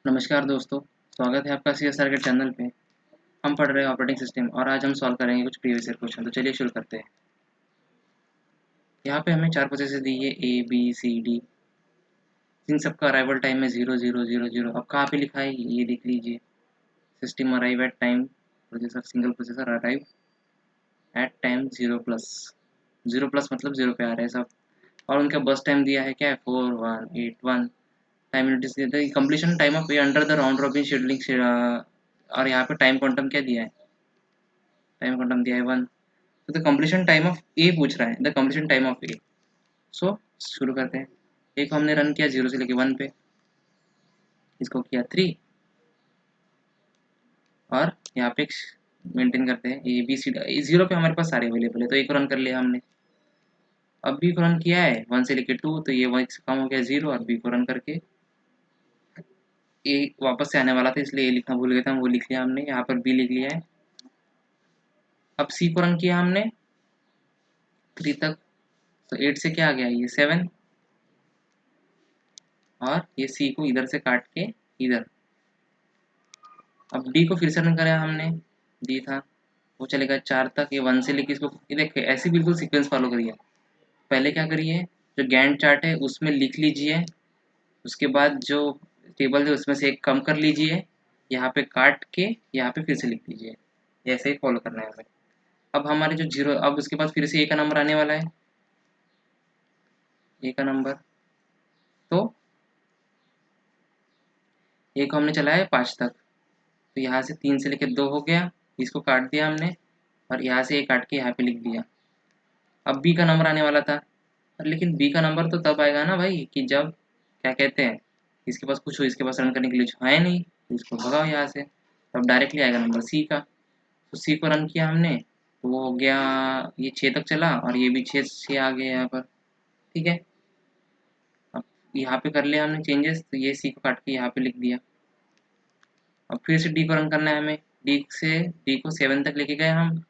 नमस्कार दोस्तों, स्वागत है आपका सीएसआर के चैनल पे। हम पढ़ रहे हैं ऑपरेटिंग सिस्टम और आज हम सॉल्व करेंगे कुछ प्रीवियस ईयर क्वेश्चन। तो चलिए शुरू करते हैं। यहाँ पे हमें 4 प्रोसेसेस दी है ए बी सी डी। इन सबका अराइवल टाइम है 0 0 0 0। अब कहाँ पे लिखा है ये देख लीजिए। System arrive at time processor single processor arrive at time 0 plus मतलब 0 पे आ रहा है सब। और उनका बस टाइम दिया है क्या है 4181। टाइम यूनिट्स दिया है completion time of A under the round robin scheduling. और यहाँ पे टाइम क्वांटम क्या दिया है, टाइम क्वांटम दिया है 1। तो द कंप्लीशन टाइम ऑफ ए पूछ रहा है, द कंप्लीशन टाइम ऑफ ए। सो शुरू करते हैं। एक हमने रन किया 0 से लेके 1 पे, इसको किया 3 और यहाँ पे मेंटेन करते हैं ए बी सी डी। 0 पे हमारे पास सारे अवेलेबल है तो एक रन कर लिया हमने। अब बी को रन किया है 1 से लेके 2, तो ये 1 से कम हो गया 0 और बी को रन करके ए वापस से आने वाला था इसलिए ए लिखना भूल गया था, वो लिख लिया हमने। यहाँ पर बी लिख लिया है। अब सी को रन किया हमने 3 तक, तो 8 से क्या आ गया ये 7 और ये सी को इधर से काट के इधर। अब डी को फिर से रन कराया हमने, डी था वो चलेगा 4 तक, ये 1 से लेके इसको ये देखिए ऐसे बिल्कुल सीक्वेंस फॉलो करिए। पहले क्या करिए, जो गैंट चार्ट है उसमें लिख लीजिए, उसके बाद जो टेबल है उसमें से एक कम कर लीजिए, यहाँ पे काट के यहाँ पे फिर से लिख लीजिए। ऐसे ही फॉलो करना है हमें। अब हमारे जो जीरो, अब उसके बाद फिर से ए का नंबर आने वाला है, ए का नंबर। तो ए को हमने चलाया है 5 तक, तो यहाँ से 3 से लेके 2 हो गया, इसको काट दिया हमने और यहाँ से ए काट के यहाँ पे लिख दिया। अब बी का नंबर आने वाला था, लेकिन बी का नंबर तो तब आएगा ना भाई कि जब क्या कहते हैं इसके पास कुछ हो, इसके पास रन करने के लिए कुछ है नहीं, तो इसको भगाओ यहाँ से, तब डायरेक्टली आएगा नंबर सी का। तो सी को रन किया हमने तो वो हो गया, ये 6 तक चला और ये भी 6 आ गया यहाँ पर। ठीक है, अब यहाँ पे कर लिया हमने चेंजेस, तो ये सी को काट के यहाँ पे लिख दिया। अब फिर से डी को रन करना है हमें, डी को 7 तक लेके गए हम।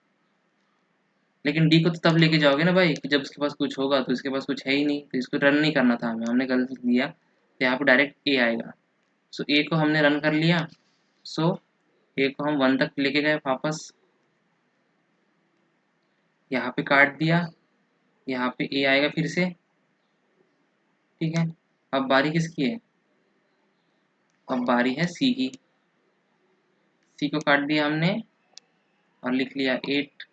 लेकिन डी को तो तब लेके जाओगे ना भाई कि जब उसके पास कुछ होगा, तो इसके पास कुछ है ही नहीं, तो इसको रन नहीं करना था हमें, हमने गलत लिख दिया। तो यहाँ पे डायरेक्ट ए आएगा। सो ए को हमने रन कर लिया। सो ए को हम 1 तक लेके गए वापस, यहाँ पे काट दिया, यहाँ पे ए आएगा फिर से। ठीक है, अब बारी किसकी है, अब बारी है सी की। सी को काट दिया हमने और लिख लिया 8।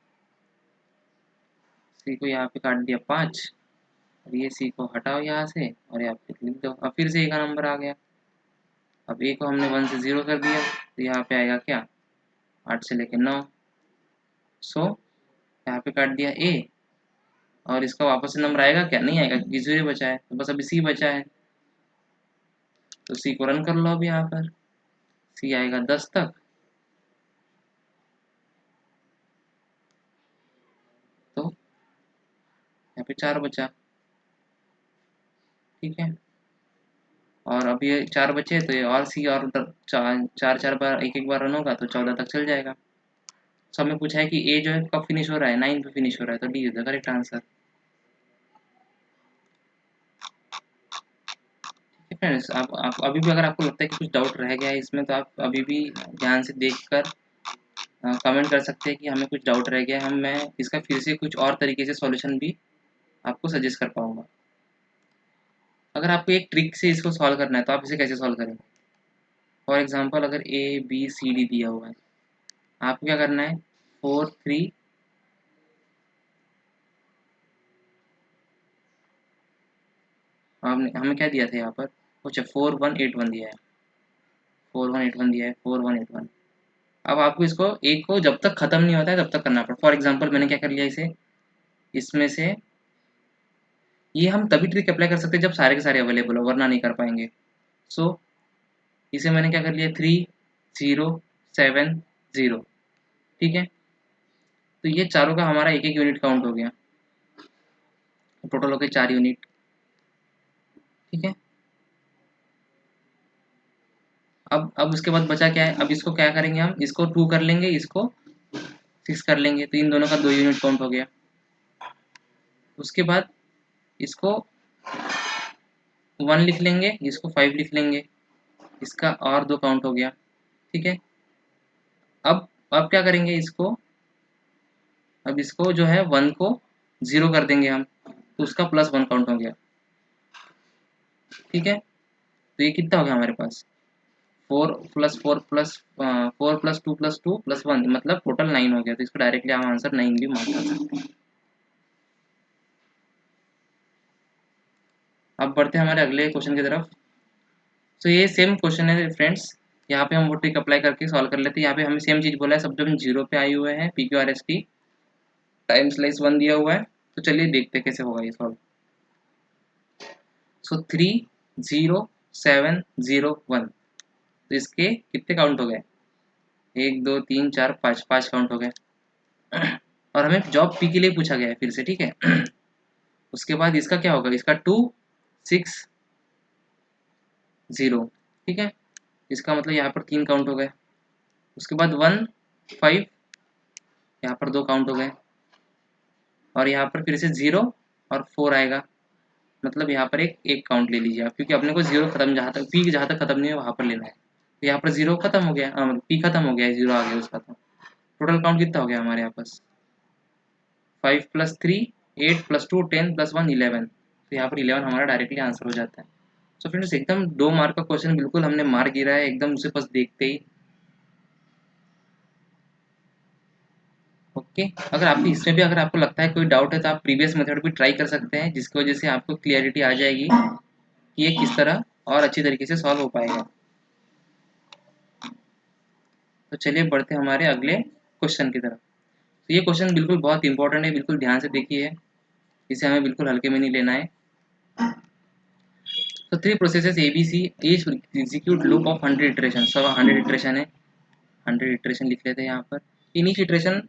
सी को यहाँ पे काट दिया 5 और ये सी को हटाओ यहाँ से और यहाँ पे लिख दो। अब फिर से ए का नंबर आ गया। अब ए को हमने 1 से 0 कर दिया, तो यहाँ पे आएगा क्या 8 से लेके 9। सो यहाँ पे काट दिया ए और इसका वापस से नंबर आएगा क्या, नहीं आएगा क्योंकि 0 बचा है, तो बस अभी सी बचा है। तो सी को रन कर लो अब, यहाँ पर सी आएगा 10 तक। तो यहाँ पे 4 बचा। ठीक है, और अब ये 4 बचे तो ये और सी और चार बार एक बार रन होगा तो 14 तक चल जाएगा। सब में पूछा है कि ए जो है कब फिनिश हो रहा है, 9 पे फिनिश हो रहा है, तो D is the correct answer. Friends, आप अभी भी अगर आपको लगता है कि कुछ डाउट रह गया है इसमें, तो आप अभी भी ध्यान से देखकर कमेंट कर सकते हैं कि हमें कुछ डाउट रह गया है। मैं इसका फिर से कुछ और तरीके से सॉल्यूशन भी आपको सजेस्ट कर पाऊंगा। अगर आपको एक ट्रिक से इसको सॉल्व करना है तो आप इसे कैसे सॉल्व करेंगे। फॉर एग्जांपल अगर ए बी सी डी दिया हुआ है, आपको क्या करना है 4 3 हमें क्या दिया था यहाँ पर, अच्छा 4181 दिया है, 4181 दिया है, 4181। अब आपको इसको एक को जब तक खत्म नहीं होता है तब तक करना पड़ता। फॉर एग्जांपल मैंने क्या कर लिया इसे, इसमें से ये हम तभी ट्रिक अप्लाई कर सकते हैं जब सारे के सारे अवेलेबल हो, वरना नहीं कर पाएंगे। सो इसे मैंने क्या कर लिया 3070। ठीक है, तो ये चारों का हमारा एक एक यूनिट काउंट हो गया, टोटल हो गए 4 यूनिट। ठीक है, अब उसके बाद बचा क्या है, अब इसको क्या करेंगे हम, इसको 2 कर लेंगे, इसको 6 कर लेंगे, तो इन दोनों का 2 यूनिट काउंट हो गया। उसके बाद इसको 1 लिख लेंगे, इसको 5 लिख लेंगे। इसका और 2 काउंट हो गया, ठीक है। अब क्या करेंगे इसको, अब इसको जो है 1 को 0 कर देंगे हम, तो उसका +1 काउंट हो गया, ठीक है। तो ये कितना हो गया हमारे पास, 4 + 4 + 4 + 2 + 2 + 1 मतलब टोटल 9 हो गया। तो इसको डायरेक्टली हम आंसर 9 भी मार्क कर सकते हैं। अब बढ़ते हैं हमारे अगले क्वेश्चन की तरफ। तो ये सेम क्वेश्चन है फ्रेंड्स, यहाँ पे हम वो ट्रिक अप्लाई करके सॉल्व कर लेते हैं। यहाँ पे हमें सेम चीज़ बोला है, सब जब 0 पे आए हुए हैं, PQRST टाइम स्लाइस 1 दिया हुआ है। तो चलिए देखते हैं कैसे होगा ये सॉल्व। सो 3 0 7 0 1, तो इसके कितने काउंट हो गए, 1 2 3 4 5, 5 काउंट हो गए। और हमें जॉब पी के लिए पूछा गया है फिर से, ठीक है। उसके बाद इसका क्या होगा, इसका 2 6 0, ठीक है। इसका मतलब यहाँ पर 3 काउंट हो गए। उसके बाद 1 5, यहाँ पर 2 काउंट हो गए। और यहाँ पर फिर से 0 और 4 आएगा, मतलब यहाँ पर एक काउंट ले लीजिए आप, क्योंकि अपने को 0 खत्म, जहाँ तक पी जहाँ तक खत्म नहीं है वहाँ पर लेना है। तो यहाँ पर 0 खत्म हो गया, मतलब पी खत्म हो गया है, 0 आ गया उसका। तो टोटल काउंट कितना हो गया हमारे यहाँ पास, 5 + 3 8 + 2 10 + 1 11। तो यहाँ पर 11 हमारा डायरेक्टली आंसर हो जाता है। तो फ्रेंड्स एकदम 2 मार्क का क्वेश्चन, बिल्कुल हमने मार गिरा है एकदम उसे बस देखते ही। ओके, अगर आपको इसमें भी अगर आपको लगता है कोई डाउट है तो आप प्रीवियस मेथड भी ट्राई कर सकते हैं, जिसकी वजह से आपको क्लियरिटी आ जाएगी कि ये किस तरह और अच्छी तरीके से सॉल्व हो पाएगा। तो चलिए बढ़ते हैं हमारे अगले क्वेश्चन की तरफ। तो ये क्वेश्चन बिल्कुल बहुत इंपॉर्टेंट है, बिल्कुल ध्यान से देखिए, इसे हमें बिल्कुल हल्के में नहीं लेना है। तो 3 processes ABC each execute loop of 100 iteration, सब 100 इटरेशन है, 100 इटरेशन लिख लेते हैं यहाँ पर। In each iteration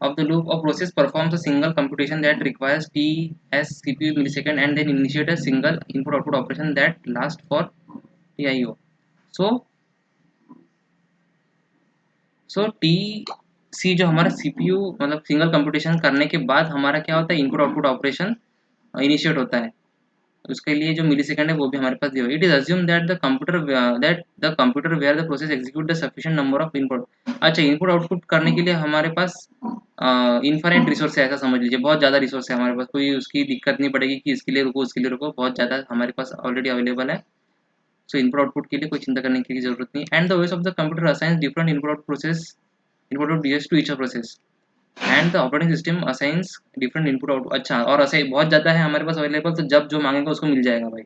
of the loop of process performs a single computation that requires T as CPU millisecond and then initiate a single input output operation that lasts for TIO. So T C जो हमारा CPU मतलब single computation करने के बाद हमारा क्या होता है, इनपुट आउटपुट ऑपरेशन इनिशिएट होता है। उसके लिए जो मिली सेकंड है वो भी हमारे पास दिया हुआ है। It is assume that the computer where the process execute the sufficient number of input. अच्छा, इनपुट आउटपुट करने के लिए हमारे पास इन्फाइनाइट रिसोर्स है, ऐसा समझ लीजिए, बहुत ज़्यादा रिसोर्स है हमारे पास, कोई उसकी दिक्कत नहीं पड़ेगी कि इसके लिए रुको उसके लिए रुको, बहुत ज़्यादा हमारे पास ऑलरेडी अवेलेबल है। सो इनपुट आउटपुट के लिए कोई चिंता करने की जरूरत नहीं। And the ways of the computer assigns different input out process input out DS to each process and the operating system assigns different input out. अच्छा, और ऐसे बहुत ज़्यादा है हमारे पास अवेलेबल, तो जब जो मांगेगा उसको मिल जाएगा भाई,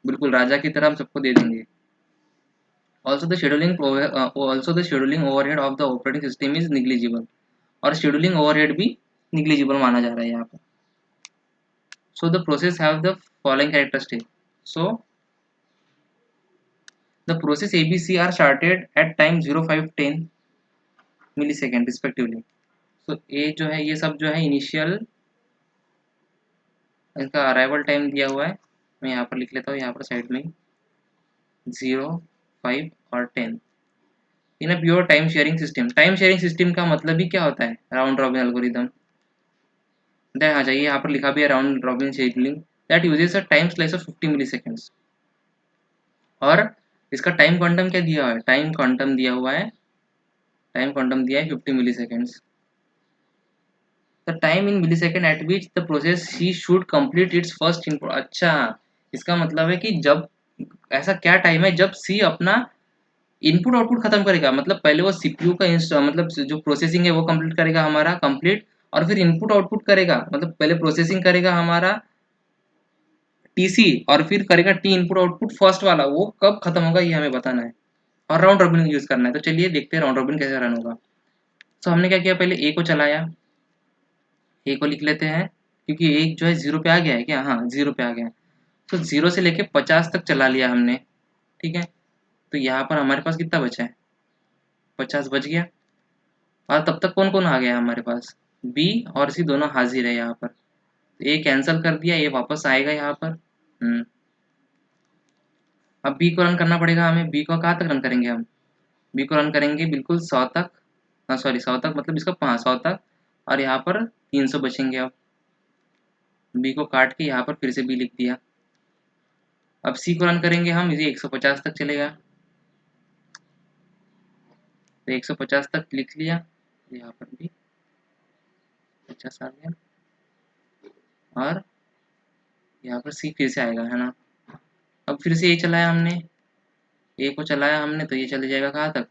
बिल्कुल राजा की तरह हम सबको दे देंगे। Also the scheduling overhead of the operating system is negligible, और शेड्यूलिंग ओवरहेड भी निग्लिजिबल माना जा रहा है यहाँ पर। So the process have the following characteristic. So the process ABC are started at time 0 5 10 millisecond respectively. तो ये जो है, ये सब जो है इनिशियल, इसका अराइवल टाइम दिया हुआ है, मैं यहाँ पर लिख लेता हूँ यहाँ पर साइड में 0 5 और 10 in a pure time sharing system. Time sharing system का मतलब ही क्या होता है, राउंड रॉबिन एल्गोरिदम। आ जाइए, यहाँ पर लिखा भी है round robin scheduling that uses a time slice of 50 millisecond. और इसका टाइम क्वांटम क्या दिया हुआ है, टाइम क्वांटम दिया हुआ है, टाइम क्वांटम दिया है 50 millisecond. The time in millisecond at which the process C should complete its first input. अच्छा, इसका मतलब है कि जब ऐसा क्या टाइम है जब सी अपना इनपुट आउटपुट खत्म करेगा, मतलब पहले वो सीपीयू का मतलब जो प्रोसेसिंग है वो कंप्लीट करेगा हमारा कंप्लीट, और फिर इनपुट आउटपुट करेगा, मतलब पहले प्रोसेसिंग करेगा हमारा टीसी, और फिर करेगा टी इनपुट आउटपुट फर्स्ट वाला, वो कब खत्म होगा ये हमें बताना है, और राउंड रॉबिन यूज करना है। तो चलिए देखते हैं राउंड रॉबिन कैसे रन होगा। तो हमने क्या किया, पहले ए को चलाया, ए को लिख लेते हैं, क्योंकि एक जो है 0 पे आ गया है क्या, हाँ 0 पे आ गया है। तो 0 से लेके 50 तक चला लिया हमने, ठीक है। तो यहाँ पर हमारे पास कितना बचा है, 50 बच गया। और तब तक कौन कौन आ गया हमारे पास, बी और सी दोनों हाजिर है यहाँ पर। तो ए कैंसिल कर दिया, ये वापस आएगा यहाँ पर। अब बी को रन करना पड़ेगा हमें। बी को कहाँ तक रन करेंगे हम, बी को रन करेंगे बिल्कुल 100 तक, हाँ सॉरी 100 तक, मतलब इसका 500 तक, और यहाँ पर 300 बचेंगे। अब बी को काट के यहाँ पर फिर से बी लिख दिया। अब सी को रन करेंगे हम, ये 150 तक चलेगा, तो 150 तक लिख लिया, यहाँ पर भी 50 आ गया, और यहाँ पर सी फिर से आएगा, है ना। अब फिर से ये चलाया हमने, ए को चलाया हमने, तो ये चले जाएगा कहाँ तक,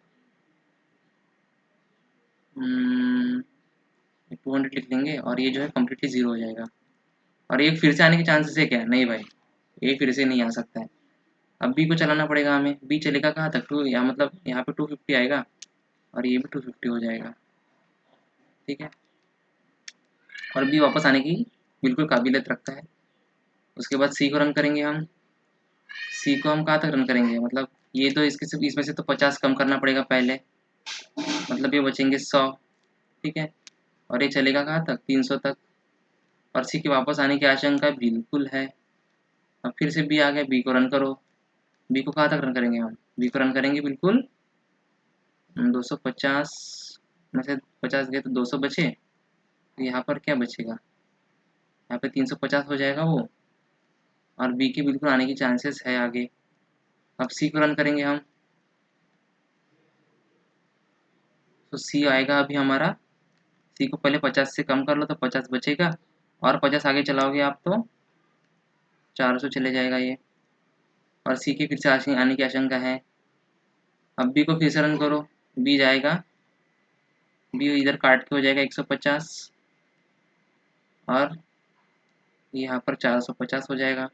200 लिख लेंगे, और ये जो है कम्प्लीटली जीरो हो जाएगा। और एक फिर से आने के चांसेस है क्या, नहीं भाई, एक फिर से नहीं आ सकता है। अब बी को चलाना पड़ेगा हमें, बी चलेगा कहाँ तक, टू, या मतलब यहाँ पे 250 आएगा, और ये भी 250 हो जाएगा, ठीक है। और बी वापस आने की बिल्कुल काबिलियत रखता है। उसके बाद सी को रन करेंगे हम, सी को हम कहाँ तक रन करेंगे, मतलब ये तो इसके इसमें से तो 50 कम करना पड़ेगा पहले, मतलब ये बचेंगे 100, ठीक है। और ये चलेगा कहाँ तक, 300 तक, और सी के वापस आने की आशंका बिल्कुल है। अब फिर से बी आ गया, बी को रन करो, बी को कहाँ तक रन करेंगे हम, बी को रन करेंगे बिल्कुल 250 में से 50 गए तो 200 बचे, तो यहाँ पर क्या बचेगा, यहाँ पे 350 हो जाएगा वो, और बी के बिल्कुल आने की चांसेस है आगे। अब सी को रन करेंगे हम, तो सी आएगा अभी हमारा, सी को पहले 50 से कम कर लो तो 50 बचेगा, और 50 आगे चलाओगे आप तो 400 चले जाएगा ये, और सी के फिर से आने की आशंका है। अब बी को फिर से रन करो, बी जाएगा, बी इधर काट के हो जाएगा 150, और यहाँ पर 450 हो जाएगा,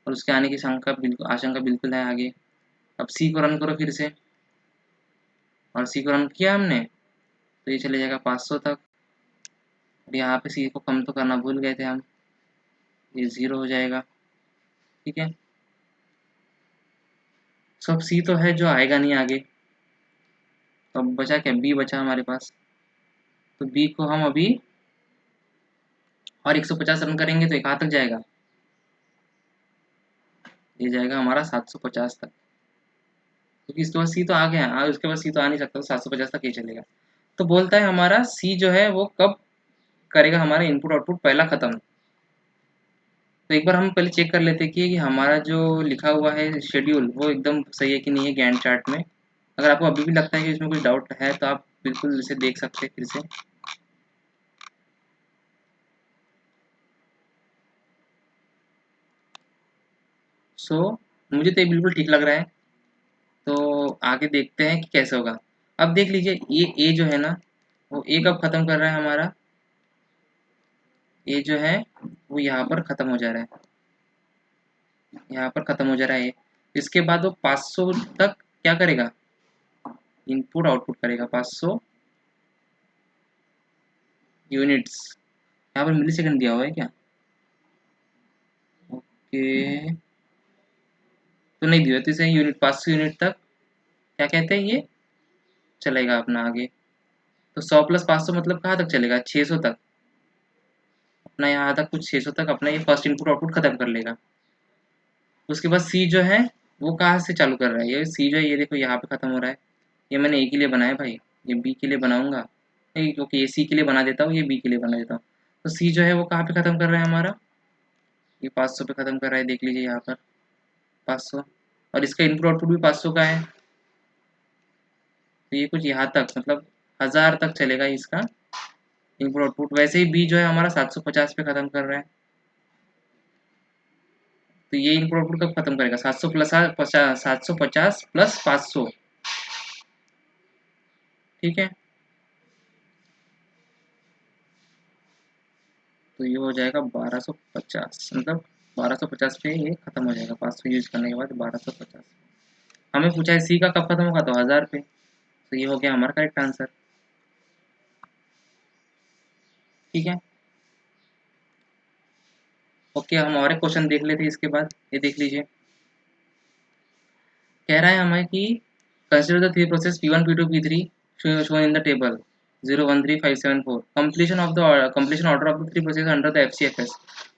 और उसके आने की आशंका बिल्कुल है आगे। अब सी को रन करो फिर से, और सी को रन किया हमने, तो ये चले जाएगा 500 तक, और यहाँ पे सी को कम तो करना भूल गए थे हम, ये 0 हो जाएगा, ठीक है। सब सी तो है जो आएगा नहीं आगे, तो अब बचा क्या, बी बचा हमारे पास, तो बी को हम अभी और 150 रन करेंगे तो ये कहाँ तक जाएगा, ये जाएगा हमारा 750 तक, क्योंकि इसके बाद सी तो आ गया, उसके बाद सी तो आ नहीं सकता, तो 750 तक ये चलेगा। तो बोलता है हमारा सी जो है वो कब करेगा हमारा इनपुट आउटपुट पहला खत्म। तो एक बार हम पहले चेक कर लेते हैं कि हमारा जो लिखा हुआ है शेड्यूल वो एकदम सही है कि नहीं है गैंट चार्ट में। अगर आपको अभी भी लगता है कि इसमें कुछ डाउट है तो आप बिल्कुल इसे देख सकते हैं फिर से। मुझे तो ये बिल्कुल ठीक लग रहा है, तो आगे देखते हैं कि कैसे होगा। अब देख लीजिए ये ए जो है ना, वो ए कब खत्म कर रहा है हमारा, ए जो है वो यहाँ पर खत्म हो जा रहा है, यहाँ पर खत्म हो जा रहा है। इसके बाद वो 500 तक क्या करेगा, इनपुट आउटपुट करेगा 500 यूनिट्स। यहाँ पर मिली सेकंड दिया हुआ है क्या, ओके, तो नहीं दिया, तो इसे यूनिट 500 यूनिट तक क्या कहते हैं ये चलेगा अपना आगे। तो 100 प्लस 500 मतलब कहाँ तक चलेगा, 600 तक, अपना यहाँ तक कुछ 600 तक अपना ये फर्स्ट इनपुट आउटपुट खत्म कर लेगा। उसके बाद सी जो है वो कहाँ से चालू कर रहा है, ये सी जो है ये देखो यहाँ पे खत्म हो रहा है। ये मैंने ए के लिए बनाया भाई, ये बी के लिए बनाऊंगा नहीं, क्योंकि ये सी के लिए बना देता हूँ, ये बी के लिए बना देता हूँ। तो सी जो है वो कहाँ पे खत्म कर रहा है हमारा, ये 500 पे खत्म कर रहा है, देख लीजिए यहाँ पर 500, और इसका इनपुट आउटपुट भी 500 का है, तो ये कुछ यहाँ तक मतलब 1000 तक चलेगा इसका इनपुट आउटपुट। वैसे ही बी जो है हमारा 750 पे खत्म कर रहा है, तो ये इनपुट आउटपुट कब खत्म करेगा, 700 प्लस 750 प्लस 500, ठीक है। तो ये हो जाएगा 1250, मतलब 1250 पे ये खत्म हो जाएगा, 500 यूज करने के बाद 1250। हमें पूछा है सी का कब खत्म होगा, तो 1000 पे, तो ये हो गया हमारा करेक्ट आंसर, ठीक है। ओके, हम और एक क्वेश्चन देख लेते हैं इसके बाद, ये देख लीजिए। कह रहा है हमें कि consider the three process P1 P2 P3 shown in the table 013574, completion order of the three processes under the FCFS,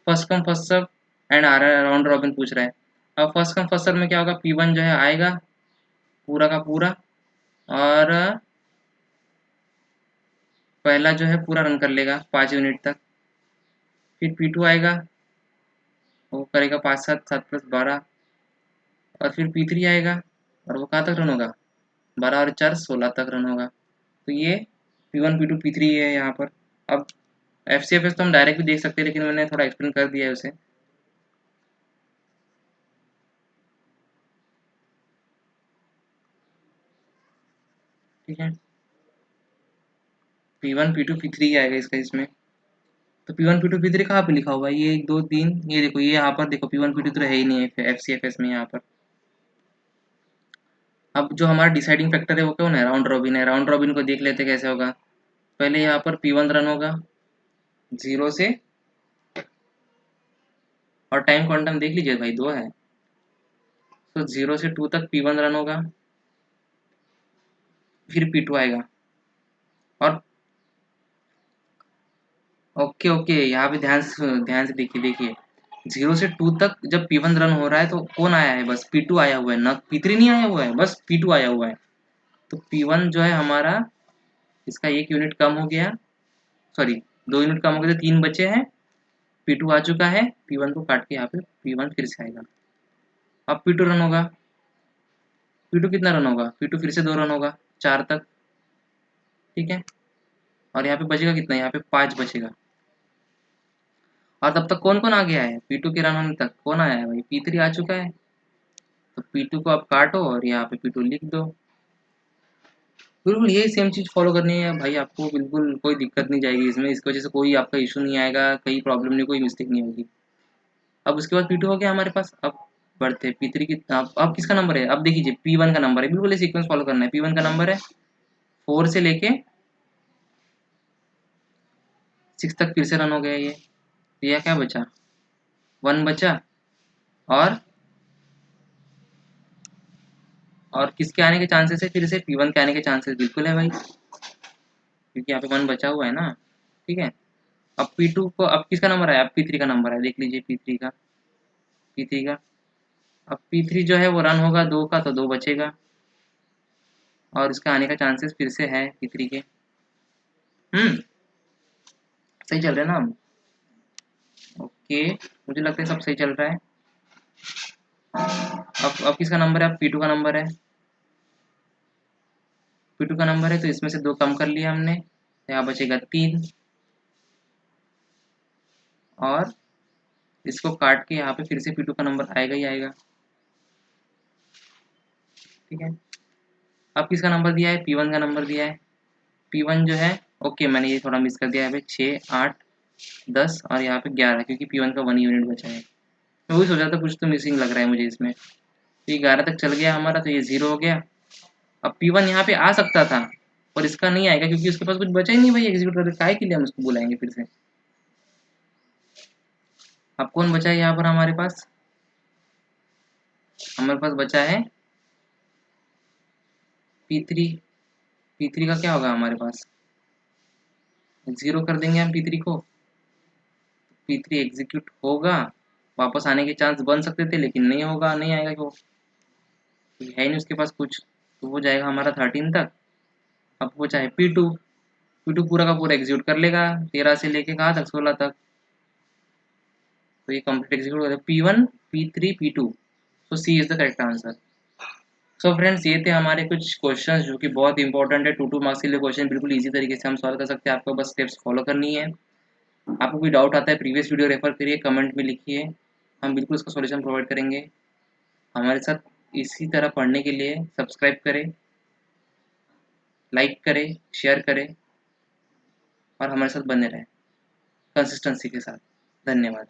first come first serve and R round robin पूछ रहा है। अब फर्स्ट कम फर्स्ट सर्व में क्या होगा, P1 जो है आएगा पूरा का पूरा, और पहला जो है पूरा रन कर लेगा 5 यूनिट तक, फिर P2 आएगा, वो करेगा 5 7 7 प्लस 12 और फिर P3 आएगा और वो कहाँ तक रन होगा, 12 और 4 16 तक रन होगा। तो ये P1 P2 P3 है यहाँ पर। अब FCFS तो हम डायरेक्ट भी देख सकते हैं, लेकिन मैंने थोड़ा एक्सप्लेन कर दिया है उसे। ठीक है, P1 P2 P3 आएगा इसका इसमें। तो P1 P2 P3 कहाँ पे लिखा हुआ है, ये 1 2 3, ये देखो, ये यहाँ पर देखो P1 P2 तो है ही नहीं है FCFS में यहाँ पर। अब जो हमारा डिसाइडिंग फैक्टर है वो कौन है, राउंड रॉबिन है। राउंड रॉबिन को देख लेते कैसे होगा। पहले यहाँ पर P1 रन होगा 0 से, और टाइम क्वांटम देख लीजिए भाई 2 है, तो 0 से 2 तक P1 रन होगा, फिर P2 आएगा। और ओके ओके, यहाँ पे ध्यान से देखिए देखिए, 0 से 2 तक जब P1 रन हो रहा है तो कौन आया है, बस P2 आया हुआ है ना, P3 नहीं आया हुआ है, बस P2 आया हुआ है। तो P1 जो है हमारा, इसका 1 यूनिट कम हो गया, सॉरी 2 यूनिट कम हो गए, तो 3 बचे हैं। P2 आ चुका है, P1 को काट के यहाँ पे P1 फिर से आएगा। अब P2 रन होगा, P2 कितना रन होगा, P2 फिर से 2 रन होगा 4 तक। ठीक है, और यहाँ पे बचेगा कितना, यहाँ पे 5 बचेगा। और तब तक कौन कौन आ गया है, P2 के रन होने तक कौन आया है भाई, P3 आ चुका है। तो P2 को आप काटो और यहाँ पे P2 लिख दो। बिल्कुल यही सेम चीज़ फॉलो करनी है भाई आपको, बिल्कुल कोई दिक्कत नहीं जाएगी इसमें, इसकी वजह से कोई आपका इशू नहीं आएगा, कोई प्रॉब्लम नहीं, कोई मिस्टेक नहीं होगी। अब उसके बाद P2 हो गया हमारे पास। अब बढ़ते P3 की, अब किसका नंबर है, अब देखिए P1 का नंबर है, बिल्कुल ये सीक्वेंस फॉलो करना है। P1 का नंबर है 4 से लेके 6 तक फिर से रन हो गया ये। तो यह क्या बचा, 1 बचा। और किसके आने के चांसेस है, फिर से P1 के आने के चांसेस बिल्कुल है भाई, क्योंकि यहाँ पे 1 बचा हुआ है ना। ठीक है, अब P2 को, अब किसका नंबर है, अब P3 का नंबर है, देख लीजिए P3 का। अब P3 जो है वो रन होगा 2 का, तो 2 बचेगा, और इसका आने का चांसेस फिर से है P3 के। सही चल रहे हैं ना हम। ओके, मुझे लगता है सब सही चल रहा है। अब किसका नंबर है, अब P2 का नंबर है। P2 का नंबर है, तो इसमें से 2 कम कर लिया हमने, तो यहाँ बचेगा 3, और इसको काट के यहाँ पे फिर से P2 का नंबर आएगा ही आएगा। ठीक है, अब किसका नंबर दिया है, P1 का नंबर दिया है। P1 जो है, ओके मैंने ये थोड़ा मिस कर दिया है, 6 8 10 और यहाँ पे 11, क्योंकि P1 का 1 यूनिट बचा है। मैं वही सोचा था कुछ तो मिसिंग लग रहा है मुझे इसमें। तो ये 11 तक चल गया हमारा, तो ये 0 हो गया। अब P1 यहाँ पे आ सकता था, और इसका नहीं आएगा, क्योंकि उसके पास कुछ बचा ही नहीं भाई एग्जीक्यूट करके, काहे के लिए हम उसको बुलाएंगे फिर से। अब कौन बचा है यहाँ पर हमारे पास, हमारे पास बचा है P3। P3 का क्या होगा हमारे पास, 0 कर देंगे हम P3 को। P3 एग्जीक्यूट होगा, वापस आने के चांस बन सकते थे, लेकिन नहीं होगा, नहीं आएगा, क्यों, है ही नहीं उसके पास कुछ। तो वो जाएगा हमारा 13 तक। अब वो चाहे P2 पूरा का पूरा एग्जीक्यूट कर लेगा, 13 से लेके कहाँ तक, 16 तक। तो ये कंप्लीट एग्जीक्यूट हो गया, P1 P3 P2। So C is the correct answer. So friends, ये थे हमारे कुछ क्वेश्चंस जो कि बहुत इंपॉर्टेंट है, 2 मार्क्स के लिए क्वेश्चन, बिल्कुल इजी तरीके से हम सॉल्व कर सकते हैं, आपको बस स्टेप्स फॉलो करनी है। आपको कोई डाउट आता है, प्रीवियस वीडियो रेफर करिए, कमेंट में लिखिए, हम बिल्कुल उसका सॉल्यूशन प्रोवाइड करेंगे। हमारे साथ इसी तरह पढ़ने के लिए सब्सक्राइब करें, लाइक करें, शेयर करें, और हमारे साथ बने रहें कंसिस्टेंसी के साथ। धन्यवाद।